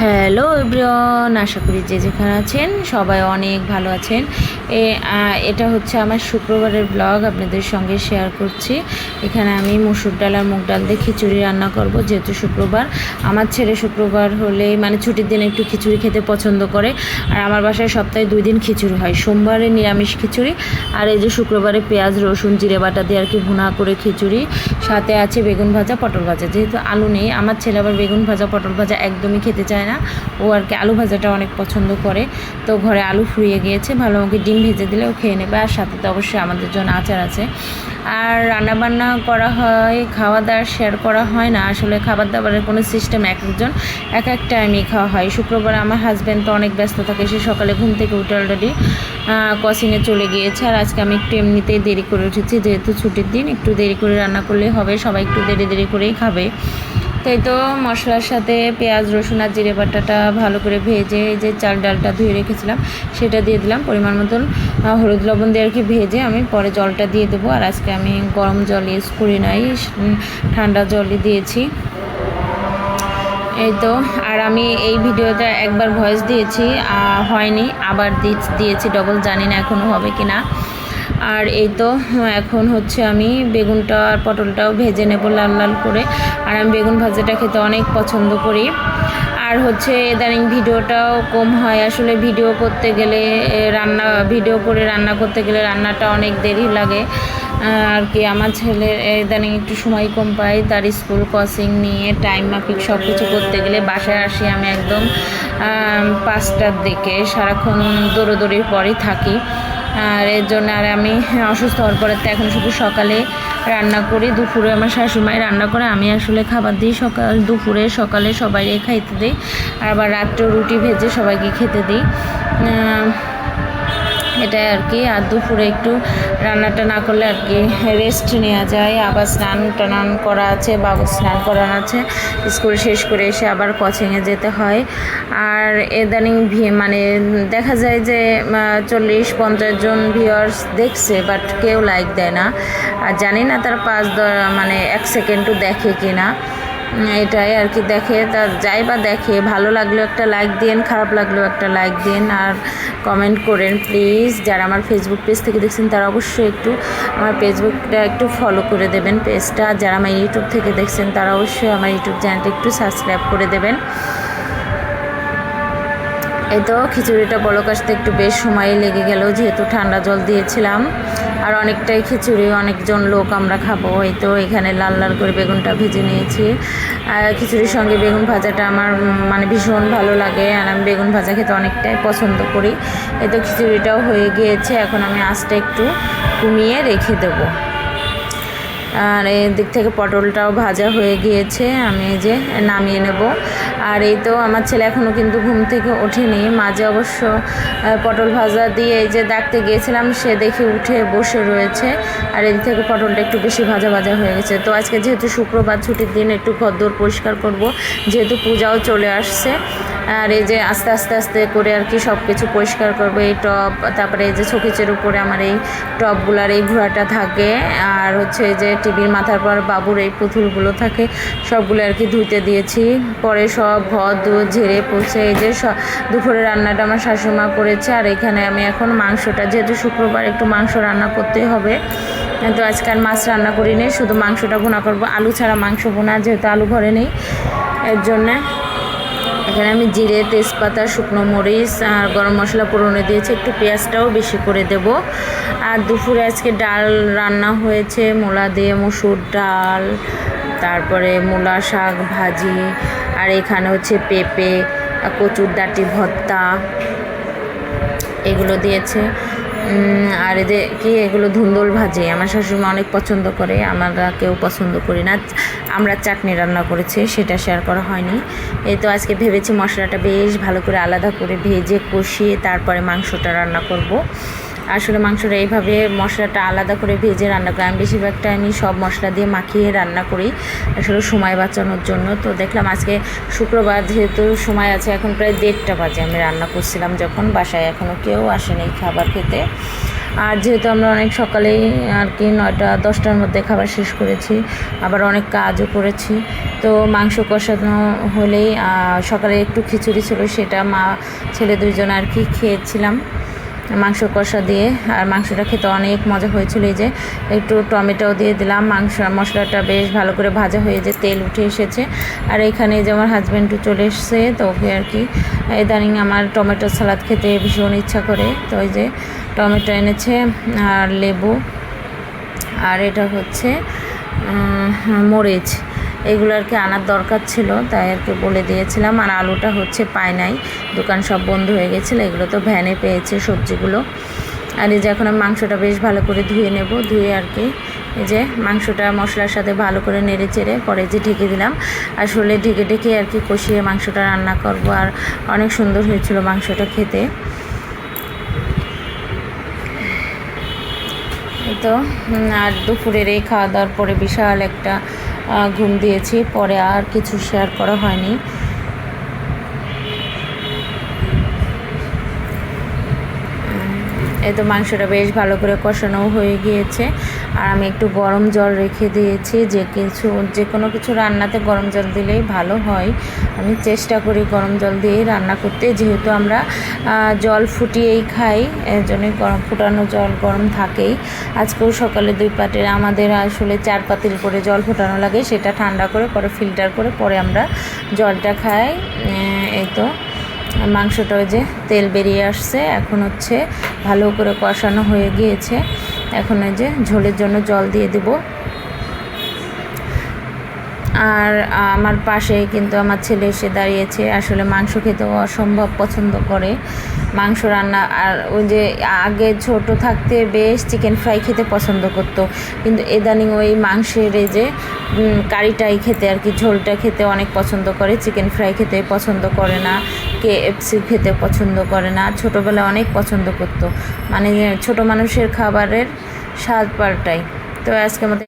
Hello everyone, আশা করি যে যেখানে আছেন সবাই অনেক ভালো আছেন। এটা হচ্ছে আমার শুক্রবারের ব্লগ আপনাদের সঙ্গে শেয়ার করছি। এখানে আমি মসুর ডাল আর মুগ ডাল দিয়ে খিচুড়ি রান্না করব, যেহেতু শুক্রবার। আমার ছেলে শুক্রবার হলে মানে ছুটির দিনে একটু খিচুড়ি খেতে পছন্দ করে, আর আমার বাসায় সপ্তাহে 2 দিন খিচুড়ি হয়। সোমবারে নিরামিষ খিচুড়ি, আর এই যে শুক্রবারে পেঁয়াজ রসুন জিরে বাটা দিয়ে আর কি ভুনা করে খিচুড়ি, সাথে আছে বেগুন ভাজা পটল ভাজা। যেহেতু আলু নেই, আমার ছেলে আবার বেগুন ভাজা পটল ভাজা একদমই খেতে চায় না, ও আর কি আলু ভাজাটা অনেক পছন্দ করে। তো ঘরে আলু ফুরিয়ে গিয়েছে, ভালো আমাকে ডিম ভেজে দিলে ও খেয়ে নেবে, আর সাথে তো অবশ্যই আমাদের জন্য আচার আছে। আর রান্নাবান্না করা হয়, খাওয়া দাওয়া শেয়ার করা হয় না। আসলে খাবার দাবারের কোনো সিস্টেম একজন এক এক টাইমেই খাওয়া হয়। শুক্রবার আমার হাজব্যান্ড তো অনেক ব্যস্ত থাকে, সে সকালে ঘুম থেকে উঠে অলরেডি কোচিংয়ে চলে গিয়েছে। আর আজকে আমি একটু এমনিতেই দেরি করে উঠেছি, যেহেতু ছুটির দিন একটু দেরি করে রান্না করলেই হবে, সবাই একটু দেরি করেই খাবে। তাই তো মশলার সাথে পেঁয়াজ রসুন আর জিরে বাটাটা ভালো করে ভেজে, এই যে চাল ডালটা ধুয়ে রেখেছিলাম সেটা দিয়ে দিলাম, পরিমাণ মতন হলুদ লবণ দিয়ে আর কি ভেজে আমি পরে জলটা দিয়ে দেবো। আর আজকে আমি গরম জল ইউজ করি নাই, ঠান্ডা জলই দিয়েছি। এই তো, আর আমি এই ভিডিওটা একবার ভয়েস দিয়েছি, হয়নি, আবার দিয়েছি ডবল, জানি না এখনও হবে কি না। আর এই তো এখন হচ্ছে আমি বেগুনটা আর পটলটাও ভেজে নেব লাল লাল করে। আর আমি বেগুন ভাজাটা খেতে অনেক পছন্দ করি। আর হচ্ছে ইদানিং ভিডিওটাও কম হয়, আসলে ভিডিও করতে গেলে ভিডিও করে রান্না করতে গেলে রান্নাটা অনেক দেরি লাগে আর কি। আমার ছেলের ইদানিং একটু সময় কম পাই, তার স্কুল কোচিং নিয়ে টাইম মাফিক সব কিছু করতে গেলে বাসায় আসি আমি একদম 5টার দিকে, সারাক্ষণ দৌড়োদৌড়ির পরেই থাকি। আর এর জন্য আর আমি অসুস্থ হওয়ার পরে তো এখন শুধু সকালে রান্না করি, দুপুরে আমার শাশুড়িমাই রান্না করে, আমি আসলে খাবার দিই দুপুরে সকালে সবাইকে খাইতে দিই, আর আবার রাত্রেও রুটি ভেজে সবাইকে খেতে দিই, এটাই আর কি। আর দুপুরে একটু রান্নাটা না করলে আর কি রেস্ট নেওয়া যায়। আবার স্নান টান করা আছে, বাবু স্নান করানো আছে, স্কুল শেষ করে এসে আবার কোচিংয়ে যেতে হয়। আর ইদানিং মানে দেখা যায় যে 40-50 জন ভিউয়ার্স দেখছে, বাট কেউ লাইক দেয় না। আর জানি না তারা 1 সেকেন্ডও দেখে কি না, এটাই আর কি। দেখে তা যাই বা দেখে, ভালো লাগলেও একটা লাইক দিন, খারাপ লাগলেও একটা লাইক দিন, আর কমেন্ট করেন প্লিজ। যারা আমার ফেসবুক পেজ থেকে দেখছেন তারা অবশ্যই একটু আমার ফেসবুকটা একটু ফলো করে দেবেন পেজটা। যারা আমার ইউটিউব থেকে দেখছেন তারা অবশ্যই আমার ইউটিউব চ্যানেলটা একটু সাবস্ক্রাইব করে দেবেন। এই তো খিচুড়িটা বলক আসতে একটু বেশ সময় লেগে গেল, যেহেতু ঠান্ডা জল দিয়েছিলাম, আর অনেকটাই খিচুড়ি, অনেকজন লোক আমরা খাবো। এই তো এখানে লাল লাল করে বেগুনটা ভেজে নিয়েছি। আর খিচুড়ির সঙ্গে বেগুন ভাজাটা আমার মানে ভীষণ ভালো লাগে, আর আমি বেগুন ভাজা খেতে অনেকটাই পছন্দ করি। এই তো খিচুড়িটাও হয়ে গিয়েছে, এখন আমি আঁচটা একটু কমিয়ে রেখে দেবো। আর এই দিক থেকে পটলটাও ভাজা হয়ে গিয়েছে, আমি এই যে নামিয়ে নেব। আর এই তো আমার ছেলে এখনও কিন্তু ঘুম থেকে ওঠেনি, মাঝে অবশ্য পটল ভাজা দিয়ে এই যে ডাকতে গিয়েছিলাম, সে দেখে উঠে বসে রয়েছে। আর এদিক থেকে পটলটা একটু বেশি ভাজা হয়ে গেছে। তো আজকে যেহেতু শুক্রবার ছুটির দিন, একটু ঘরদোর পরিষ্কার করব, যেহেতু পূজাও চলে আসছে। আর এই যে আস্তে আস্তে করে আর কি সব কিছু পরিষ্কার করবো। এই টব, তারপরে এই যে শোকেজের উপরে আমার এই টবগুলার এই ঘোড়াটা থাকে, আর হচ্ছে এই যে টিভির মাথার পর বাবুর এই পুতুলগুলো থাকে, সবগুলো আর কি ধুইতে দিয়েছি। পরে সব ঘর ঝেড়ে পোছে এই যে দুপুরে রান্নাটা আমার শাশুড়িমা করেছে। আর এখানে আমি এখন মাংসটা, যেহেতু শুক্রবার একটু মাংস রান্না করতেই হবে, তো আজকে আর মাছ রান্না করিনি, শুধু মাংসটা ভুনা করবো, আলু ছাড়া মাংস ভুনা, যেহেতু আলু ঘরে নেই এর জন্যে। এখানে আমি জিরে, তেজপাতা, শুকনো মরিচ আর গরম মশলা পুরনো দিয়েছি, একটু পেঁয়াজটাও বেশি করে দেব। আর দুপুরে আজকে ডাল রান্না হয়েছে, মূলা দিয়ে মসুর ডাল, তারপরে মূলা শাক ভাজি, আর এখানে হচ্ছে পেঁপে, কচুর ডাঁটি ভর্তা, এগুলো দিয়েছে। আর এদের কি এগুলো ধুন্দুল ভাজি, আমার শাশুড়িমা অনেক পছন্দ করে, আমরা কেউ পছন্দ করি না। আমরা চাটনি রান্না করেছি, সেটা শেয়ার করা হয়নি। এই তো আজকে ভেবেছি মশলাটা বেশ ভালো করে আলাদা করে ভেজে কষিয়ে তারপরে মাংসটা রান্না করব। আসলে মাংসটা এইভাবে মশলাটা আলাদা করে ভেজে রান্না করি, আমি বেশিরভাগটা আমি সব মশলা দিয়ে মাখিয়ে রান্না করি আসলে সময় বাঁচানোর জন্য। তো দেখলাম আজকে শুক্রবার যেহেতু সময় আছে, এখন প্রায় 1:30 বাজে, আমি রান্না করছিলাম যখন, বাসায় এখনও কেউ আসেনি খাবার খেতে। আর যেহেতু আমরা অনেক সকালেই আর কি 9টা-10টার মধ্যে খাবার শেষ করেছি, আবার অনেক কাজও করেছি, তো মাংস কষানো হলেই সকালে একটু খিচুড়ি ছিল, সেটা মা ছেলে দুইজন আর কি খেয়েছিলাম মাংস কষা দিয়ে। আর মাংসটা খেতে অনেক মজা হয়েছিল। এই যে একটু টমেটো দিয়ে দিলাম, মশলাটা বেশ ভালো করে ভাজা হয়ে যে তেল উঠে এসেছে। আর এখানে যে আমার হাজব্যান্ডও চলে এসছে, তো ওকে আর কি ইদানিং আমার টমেটো সালাদ খেতে ভীষণ ইচ্ছা করে, তো ওই যে টমেটো এনেছে আর লেবু, আর এটা হচ্ছে মরিচ, এগুলো আর কি আনার দরকার ছিল, তাই আর কি বলে দিয়েছিলাম। আর আলুটা হচ্ছে পায় নাই, দোকান সব বন্ধ হয়ে গেছিলো, এগুলো তো ভ্যানে পেয়েছে সবজিগুলো। আর এই যে এখন আমি মাংসটা বেশ ভালো করে ধুয়ে নেব, ধুয়ে আর কি এই যে মাংসটা মশলার সাথে ভালো করে নেড়ে চেড়ে পরে যে ঢেকে দিলাম। আসলে ঢেকে ঢেকে আর কি কষিয়ে মাংসটা রান্না করব। আর অনেক সুন্দর হয়েছিল মাংসটা খেতে। তো আর দুপুরের এই খাওয়া দাওয়ার পরে বিশাল একটা ঘুম দিয়েছি, পরে আর কিছু শেয়ার করা হয়নি। এই তো মাংসটা বেশ ভালো করে কষানো হয়ে গিয়েছে। আর আমি একটু গরম জল রেখে দিয়েছি, যে কোনো কিছু রান্নাতে গরম জল দিলেই ভালো হয়। আমি চেষ্টা করি গরম জল দিয়েই রান্না করতে, যেহেতু আমরা জল ফুটিয়েই খাই, এর জন্যই ফুটানো জল গরম থাকেই। আজকেও সকালে 2 পাটের আমাদের আসলে 4 পাতিল করে জল ফোটানো লাগে, সেটা ঠান্ডা করে পরে ফিল্টার করে পরে আমরা জলটা খাই। এই তো মাংসটা ওই যে তেল বেরিয়ে আসছে, এখন হচ্ছে ভালো করে কষানো হয়ে গিয়েছে। এখন ওই যে ঝোলের জন্য জল দিয়ে দেব। আর আমার পাশে কিন্তু আমার ছেলে এসে দাঁড়িয়েছে, আসলে মাংস খেতে অসম্ভব পছন্দ করে মাংস রান্না। আর ওই যে আগে ছোট থাকতে বেশ চিকেন ফ্রাই খেতে পছন্দ করতো, কিন্তু ইদানিং ওই মাংসের এই যে কারিটাই খেতে আর কি, ঝোলটা খেতে অনেক পছন্দ করে, চিকেন ফ্রাই খেতে পছন্দ করে না, KFC খেতে পছন্দ করে না। ছোটোবেলায় অনেক পছন্দ করতো, মানে ছোট মানুষের খাবারের স্বাদ পাল্টায়। তো আজকে আমাদের